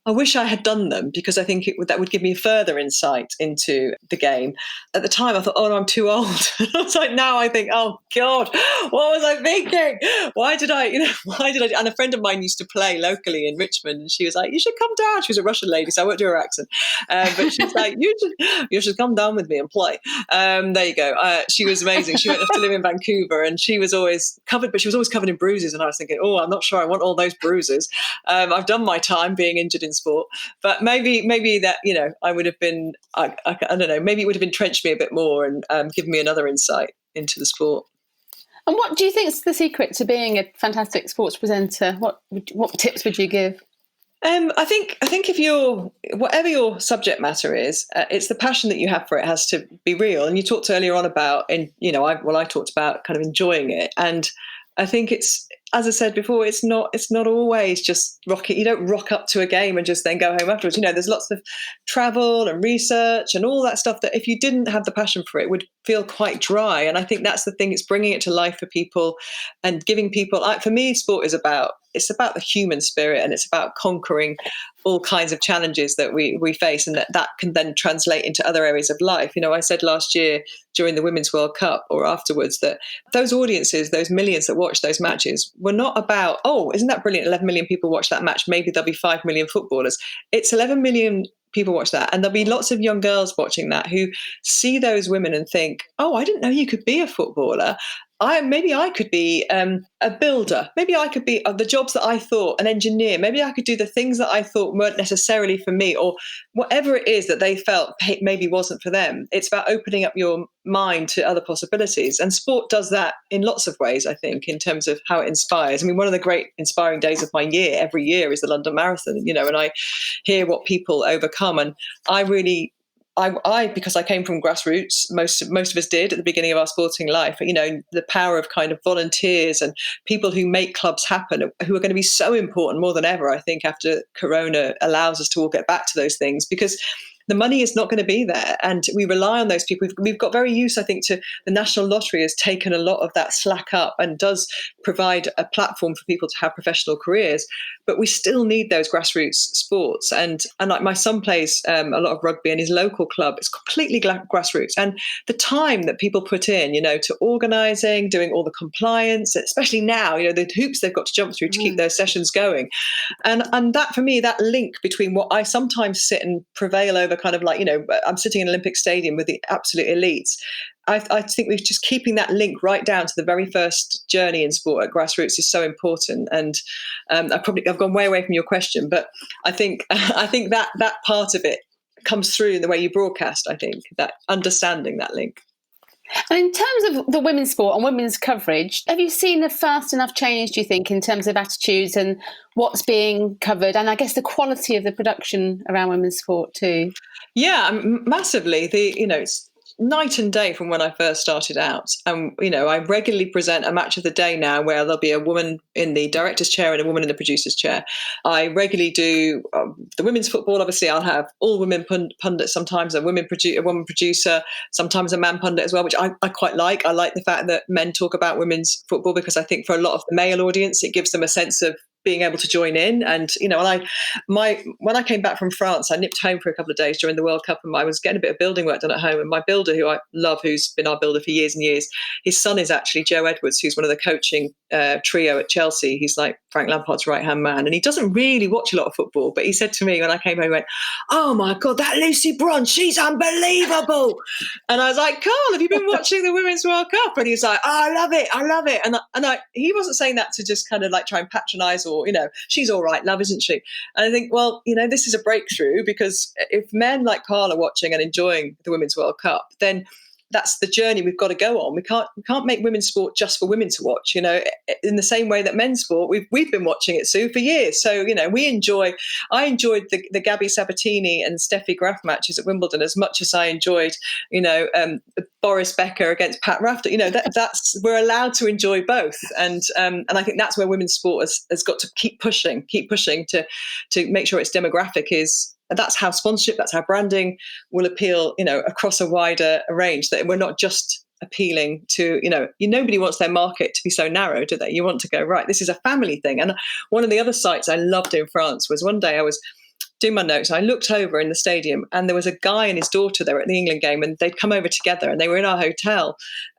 S2: I wish I had done them, because I think that would give me further insight into the game. At the time, I thought, oh, no, I'm too old. I was like, now I think, oh, God, what was I thinking? Why did I? And a friend of mine used to play locally in Richmond, and she was like, you should come down. She was a Russian lady, so I won't do her accent. But she's like, you should come down with me and play. There you go. She was amazing. She went off to live in Vancouver, and she was always covered in bruises. And I was thinking, oh, I'm not sure I want all those bruises. I've done my time being injured in sport, but maybe that, I would have been, I don't know, maybe it would have entrenched me a bit more and given me another insight into the sport.
S1: And what do you think is the secret to being a fantastic sports presenter? What tips would you give?
S2: I think if you're, whatever your subject matter is, it's the passion that you have for it has to be real. And you talked earlier on about, I talked about kind of enjoying it, and I think it's, as I said before, it's not always just rocket. You don't rock up to a game and just then go home afterwards. There's lots of travel and research and all that stuff that if you didn't have the passion for it would feel quite dry. And I think that's the thing. It's bringing it to life for people and giving people, for me, sport is about the human spirit, and it's about conquering all kinds of challenges that we face, and that can then translate into other areas of life. I said last year during the Women's World Cup or afterwards that those audiences, those millions that watched those matches, were not about, oh, isn't that brilliant? 11 million people watch that match. Maybe there'll be 5 million footballers. It's 11 million people watch that. And there'll be lots of young girls watching that who see those women and think, oh, I didn't know you could be a footballer. Maybe I could be a builder. Maybe I could be the jobs that I thought, an engineer. Maybe I could do the things that I thought weren't necessarily for me, or whatever it is that they felt maybe wasn't for them. It's about opening up your mind to other possibilities. And sport does that in lots of ways, I think, in terms of how it inspires. I mean, one of the great inspiring days of my year every year is the London Marathon, and I hear what people overcome. And I really, because I came from grassroots, most of us did at the beginning of our sporting life, the power of kind of volunteers and people who make clubs happen, who are going to be so important more than ever, I think, after Corona allows us to all get back to those things, because the money is not going to be there. And we rely on those people. We've got very used, I think, to the National Lottery has taken a lot of that slack up and does provide a platform for people to have professional careers. But we still need those grassroots sports. And like my son plays a lot of rugby in his local club. It's completely grassroots. And the time that people put in, to organising, doing all the compliance, especially now, the hoops they've got to jump through to keep those sessions going. And that, for me, that link between what I sometimes sit and prevail over, kind of like, I'm sitting in an Olympic stadium with the absolute elites. I think we're just keeping that link right down to the very first journey in sport at grassroots is so important. And I've gone way away from your question, but I think that part of it comes through in the way you broadcast. I think that understanding that link.
S1: And in terms of the women's sport and women's coverage, have you seen a fast enough change, do you think, in terms of attitudes and what's being covered, and I guess the quality of the production around women's sport too?
S2: Yeah, massively. It's night and day from when I first started out. And, I regularly present a match of the day now where there'll be a woman in the director's chair and a woman in the producer's chair. I regularly do the women's football. Obviously, I'll have all women pundits, sometimes a woman producer, sometimes a man pundit as well, which I quite like. I like the fact that men talk about women's football, because I think for a lot of the male audience, it gives them a sense of being able to join in. And, when I came back from France, I nipped home for a couple of days during the World Cup, and I was getting a bit of building work done at home. And my builder, who I love, who's been our builder for years and years, his son is actually Joe Edwards, who's one of the coaching trio at Chelsea. He's like Frank Lampard's right-hand man. And he doesn't really watch a lot of football, but he said to me when I came home, he went, oh my God, that Lucy Bronze, she's unbelievable. And I was like, Carl, have you been watching the Women's World Cup? And he's like, oh, I love it. And he wasn't saying that to just kind of like try and patronise or, she's all right, love, isn't she? And I think, well, this is a breakthrough, because if men like Carl are watching and enjoying the Women's World Cup, then that's the journey we've got to go on. We can't make women's sport just for women to watch, in the same way that men's sport, we've been watching it, Sue, for years. So, I enjoyed the Gabby Sabatini and Steffi Graf matches at Wimbledon as much as I enjoyed, Boris Becker against Pat Rafter. That's we're allowed to enjoy both. And I think that's where women's sport has got to keep pushing to make sure its demographic is. That's how sponsorship, that's how branding will appeal, across a wider range, that we're not just appealing to, nobody wants their market to be so narrow, do they? You want to go, right, this is a family thing. And one of the other sites I loved in France was one day I was doing my notes, and I looked over in the stadium, and there was a guy and his daughter there at the England game, and they'd come over together, and they were in our hotel,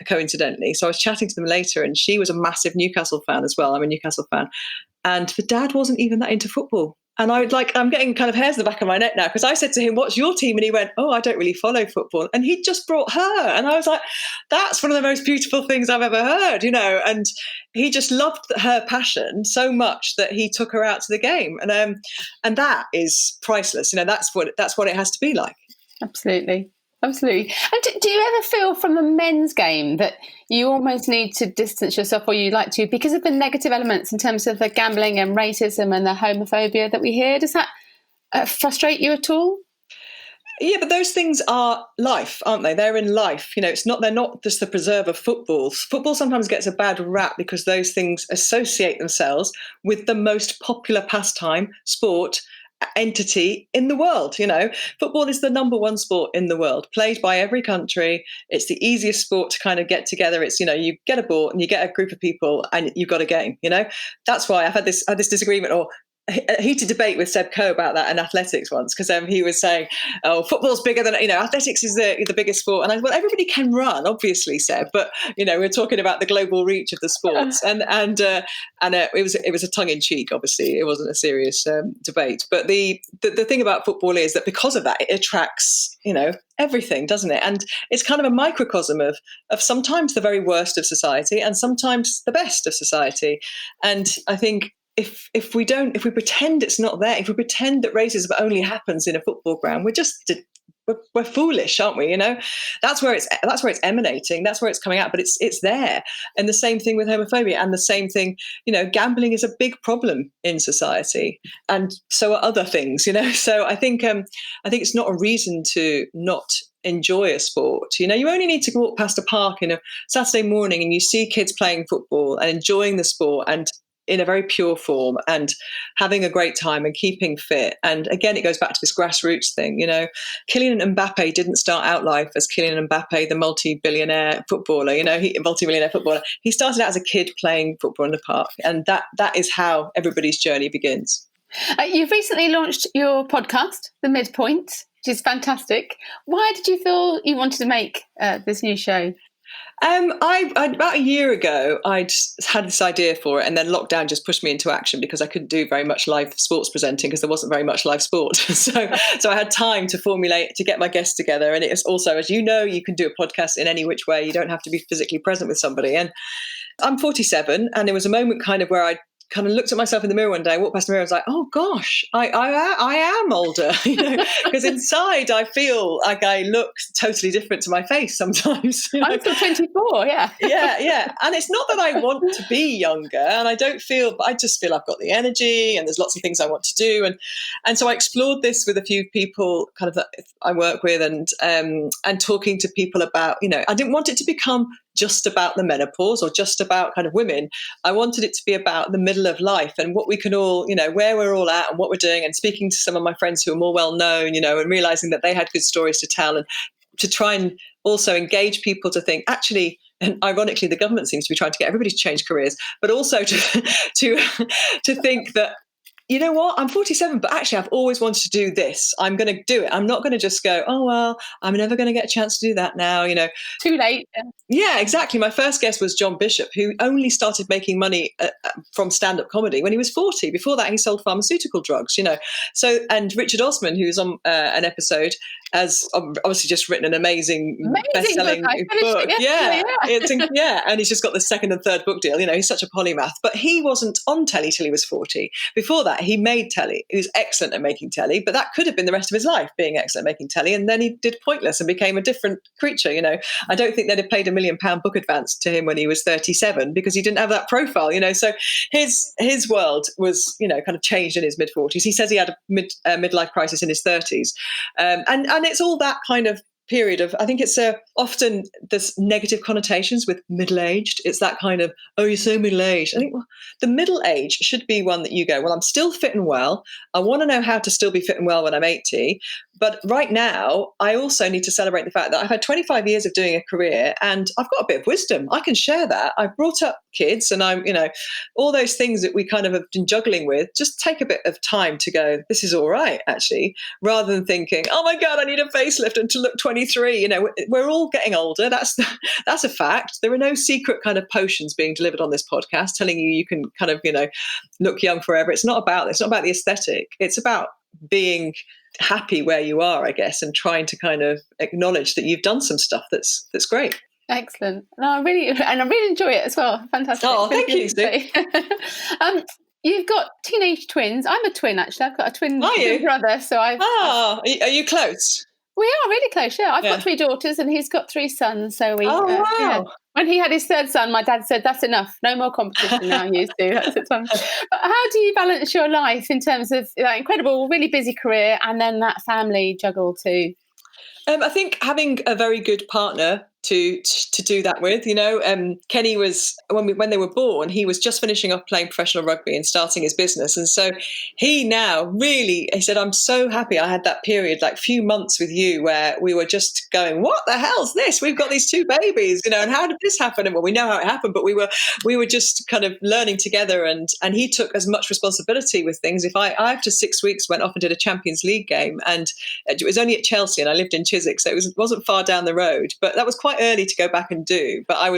S2: coincidentally. So I was chatting to them later, and she was a massive Newcastle fan as well. I'm a Newcastle fan. And the dad wasn't even that into football. And I'm getting kind of hairs in the back of my neck now, because I said to him, "What's your team?" And he went, "Oh, I don't really follow football." And he just brought her. And I was like, that's one of the most beautiful things I've ever heard, And he just loved her passion so much that he took her out to the game. And that is priceless. That's what it has to be like.
S1: Absolutely. Absolutely. And do you ever feel from the men's game that you almost need to distance yourself, or you like to, because of the negative elements in terms of the gambling and racism and the homophobia that we hear? Does that frustrate you at all?
S2: Yeah, but those things are life, aren't they? They're in life. They're not just the preserve of football. Football sometimes gets a bad rap because those things associate themselves with the most popular pastime, sport, entity in the world. Football is the number one sport in the world, played by every country. It's the easiest sport to kind of get together. It's, you get a ball and you get a group of people and you've got a game. That's why I've had this disagreement, or a heated debate with Seb Coe about that in athletics once, because he was saying, "Oh, football's bigger than athletics is the biggest sport." And I said, "Well, everybody can run, obviously, Seb, but we're talking about the global reach of the sports." And it was a tongue in cheek. Obviously, it wasn't a serious debate. But the thing about football is that because of that, it attracts everything, doesn't it? And it's kind of a microcosm of sometimes the very worst of society and sometimes the best of society. And I think, if we pretend it's not there, if we pretend that racism only happens in a football ground, we're foolish, aren't we? That's where it's emanating. That's where it's coming out. But it's there. And the same thing with homophobia, and the same thing. Gambling is a big problem in society, and so are other things. So I think it's not a reason to not enjoy a sport. You only need to walk past a park in a Saturday morning, and you see kids playing football and enjoying the sport and in a very pure form and having a great time and keeping fit. And again, it goes back to this grassroots thing. Kylian Mbappe didn't start out life as Kylian Mbappe, the multi-billionaire footballer, multi-millionaire footballer. He started out as a kid playing football in the park. And that is how everybody's journey begins.
S1: You've recently launched your podcast, The Midpoint, which is fantastic. Why did you feel you wanted to make this new show?
S2: About a year ago, I'd had this idea for it, and then lockdown just pushed me into action because I couldn't do very much live sports presenting because there wasn't very much live sport. So I had time to get my guests together. And it was also, as you know, you can do a podcast in any which way. You don't have to be physically present with somebody. And I'm 47, and there was a moment kind of where I kind of looked at myself in the mirror one day, walked past the mirror, and was like, "Oh gosh, I am older," because inside I feel like I look totally different to my face sometimes.
S1: I'm still 24, yeah.
S2: yeah. And it's not that I want to be younger, and I just feel I've got the energy, and there's lots of things I want to do, and so I explored this with a few people kind of that I work with, and talking to people about, I didn't want it to become just about the menopause or just about kind of women. I wanted it to be about the middle of life and what we can all, where we're all at and what we're doing, and speaking to some of my friends who are more well known, and realizing that they had good stories to tell, and to try and also engage people to think, actually, and ironically, the government seems to be trying to get everybody to change careers, but also to think that, you know what, I'm 47, but actually I've always wanted to do this. I'm going to do it. I'm not going to just go, "Oh, well, I'm never going to get a chance to do that now."
S1: Too late.
S2: Yeah, exactly. My first guest was John Bishop, who only started making money from stand-up comedy when he was 40. Before that, he sold pharmaceutical drugs, So, and Richard Osman, who was on an episode, has obviously just written an amazing best-selling book. Yeah. And he's just got the second and third book deal. He's such a polymath. But he wasn't on telly till he was 40. Before that, he made telly. He was excellent at making telly, but that could have been the rest of his life, being excellent at making telly. And then he did Pointless and became a different creature. I don't think they'd have paid £1 million book advance to him when he was 37 because he didn't have that profile. So his world was, kind of changed in his mid-40s. He says he had a midlife crisis in his 30s, and it's all that kind of period of, I think it's often there's negative connotations with middle-aged. It's that kind of, oh, you're so middle-aged. I think the middle age should be one that you go, well, I'm still fit and well. I want to know how to still be fit and well when I'm 80. But right now, I also need to celebrate the fact that I've had 25 years of doing a career and I've got a bit of wisdom. I can share that. I've brought up kids and I'm, all those things that we kind of have been juggling with, just take a bit of time to go, this is all right, actually, rather than thinking, oh my God, I need a facelift and to look 23. We're all getting older. That's a fact. There are no secret kind of potions being delivered on this podcast telling you can kind of, look young forever. It's not about the aesthetic. It's about being happy where you are, I guess, and trying to kind of acknowledge that you've done some stuff that's great.
S1: Excellent. No, I really enjoy it as well. Fantastic.
S2: Oh, thank you, Sue.
S1: You've got teenage twins. I'm a twin, actually. I've got a twin brother. So
S2: are you close?
S1: We are really close, yeah. I've got 3 daughters and he's got 3 sons. So
S2: wow.
S1: Yeah. When he had his 3rd son, my dad said, that's enough. No more competition now, you two. That's it. But how do you balance your life in terms of that incredible, really busy career and then that family juggle too?
S2: I think having a very good partner to do that with, Kenny was, when they were born, he was just finishing off playing professional rugby and starting his business. And so he said, I'm so happy I had that period, like few months with you where we were just going, what the hell's this? We've got these 2 babies, and how did this happen? And well, we know how it happened, but we were just kind of learning together and he took as much responsibility with things. If I after 6 weeks went off and did a Champions League game and it was only at Chelsea and I lived in Chiswick, so it wasn't far down the road, but that was quite early to go back and do. But I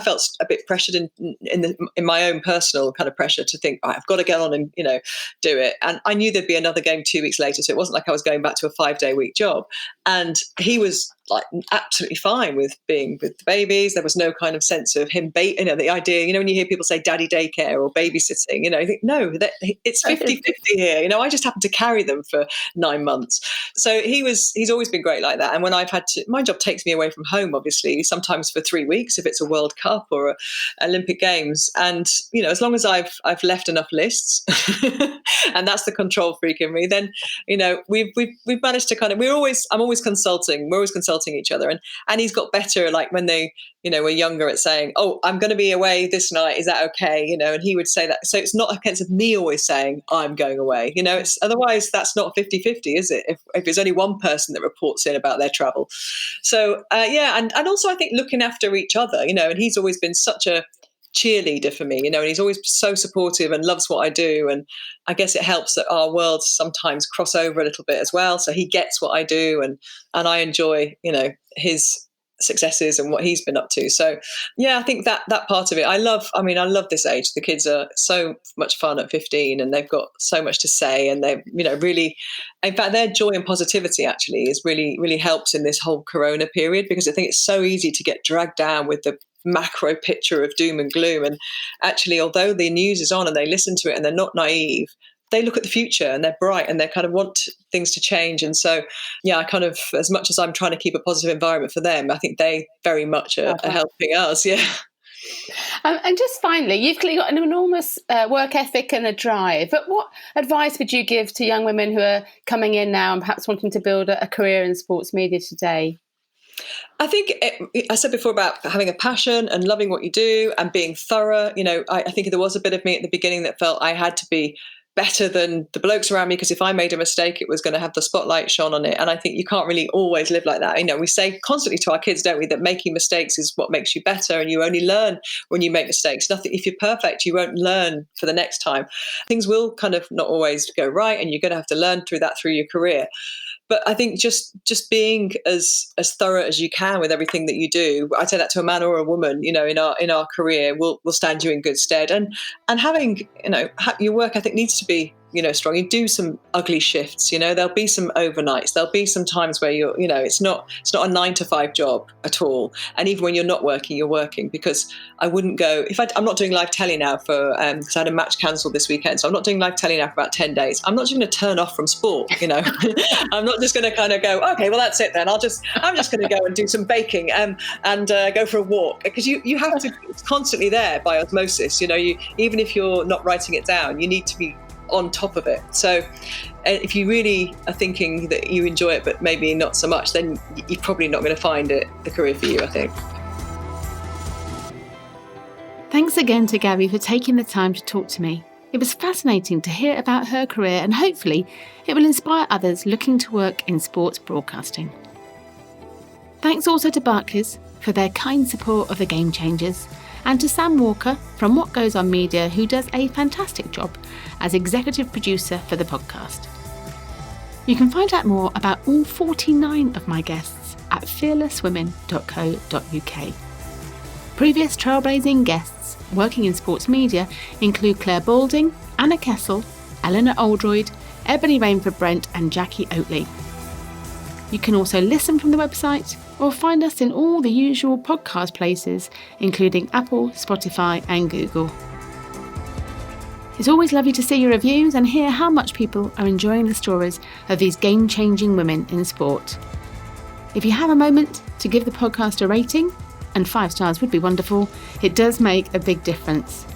S2: felt a bit pressured in my own personal kind of pressure to think, right, I've got to get on and do it. And I knew there'd be another game 2 weeks later, so it wasn't like I was going back to a 5-day week job. And he was like absolutely fine with being with the babies. There was no kind of sense of him the idea, when you hear people say daddy daycare or babysitting, you think, no, it's 50-50 here. I just happened to carry them for 9 months. So he's always been great like that. And when I've had to, my job takes me away from home, obviously, sometimes for 3 weeks if it's a World Cup or Olympic Games. And, as long as I've left enough lists and that's the control freak in me, then, we've managed to kind of, we're always consulting each other. And he's got better, like when they, were younger, at saying, oh, I'm going to be away this night. Is that okay? And he would say that. So it's not a case of me always saying I'm going away. It's otherwise that's not 50-50, is it? If there's only one person that reports in about their travel. So and also I think looking after each other, and he's always been such a cheerleader for me, and he's always so supportive and loves what I do. And I guess it helps that our worlds sometimes cross over a little bit as well. So he gets what I do and I enjoy, his successes and what he's been up to. So I think that part of it, I love this age. The kids are so much fun at 15 and they've got so much to say, and they've, really, in fact, their joy and positivity actually is really, really helps in this whole Corona period, because I think it's so easy to get dragged down with the macro picture of doom and gloom. And actually, although the news is on and they listen to it and they're not naive, they look at the future and they're bright and they kind of want things to change. And so, I kind of, as much as I'm trying to keep a positive environment for them, I think they very much are helping us. Yeah.
S1: And just finally, you've clearly got an enormous work ethic and a drive. But what advice would you give to young women who are coming in now and perhaps wanting to build a career in sports media today?
S2: I think I said before about having a passion and loving what you do and being thorough. I think there was a bit of me at the beginning that felt I had to be better than the blokes around me, because if I made a mistake, it was going to have the spotlight shone on it. And I think you can't really always live like that. We say constantly to our kids, don't we, that making mistakes is what makes you better, and you only learn when you make mistakes. Nothing, if you're perfect, you won't learn for the next time. Things will kind of not always go right, and you're going to have to learn through that through your career. But I think just being as thorough as you can with everything that you do, I say that to a man or a woman, in our career, will stand you in good stead. And having, your work ethic needs to be, strong. You do some ugly shifts, there'll be some overnights. There'll be some times where you're, it's not a 9-to-5 job at all. And even when you're not working, you're working, because I wouldn't go, I'm not doing live telly now because I had a match cancelled this weekend. So I'm not doing live telly now for about 10 days. I'm not just going to turn off from sport, I'm not just going to kind of go, okay, well, that's it then. I'm just going to go and do some baking and go for a walk, because you have to, it's constantly there by osmosis. Even if you're not writing it down, you need to be on top of it. So if you really are thinking that you enjoy it, but maybe not so much, then you're probably not going to find it the career for you, I think.
S1: Thanks again to Gabby for taking the time to talk to me. It was fascinating to hear about her career, and hopefully it will inspire others looking to work in sports broadcasting. Thanks also to Barclays for their kind support of the Game Changers, and to Sam Walker from What Goes On Media, who does a fantastic job as executive producer for the podcast. You can find out more about all 49 of my guests at fearlesswomen.co.uk. Previous trailblazing guests working in sports media include Claire Balding, Anna Kessel, Eleanor Oldroyd, Ebony Rainford-Brent and Jackie Oatley. You can also listen from the website or find us in all the usual podcast places, including Apple, Spotify and Google. It's always lovely to see your reviews and hear how much people are enjoying the stories of these game-changing women in sport. If you have a moment to give the podcast a rating, and 5 stars would be wonderful, it does make a big difference.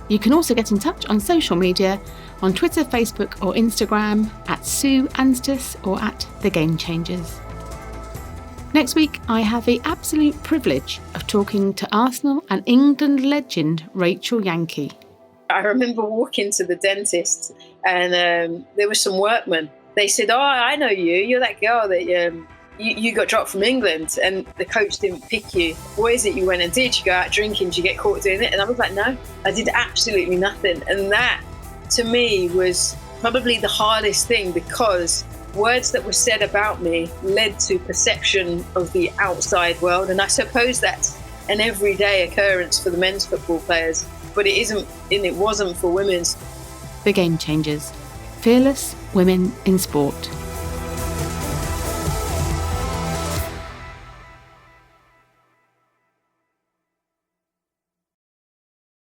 S1: You can also get in touch on social media, on Twitter, Facebook or Instagram at Sue Anstis or at The Game Changers. Next week, I have the absolute privilege of talking to Arsenal and England legend Rachel Yankey.
S4: I remember walking to the dentist and there were some workmen. They said, "Oh, I know you. You're that girl that you got dropped from England and the coach didn't pick you. What is it you went and did? You go out drinking? Did you get caught doing it?" And I was like, "No, I did absolutely nothing." And that, to me, was probably the hardest thing, because words that were said about me led to perception of the outside world. And I suppose that's an everyday occurrence for the men's football players, but it isn't, and it wasn't for women's.
S1: The Game Changers. Fearless Women in Sport.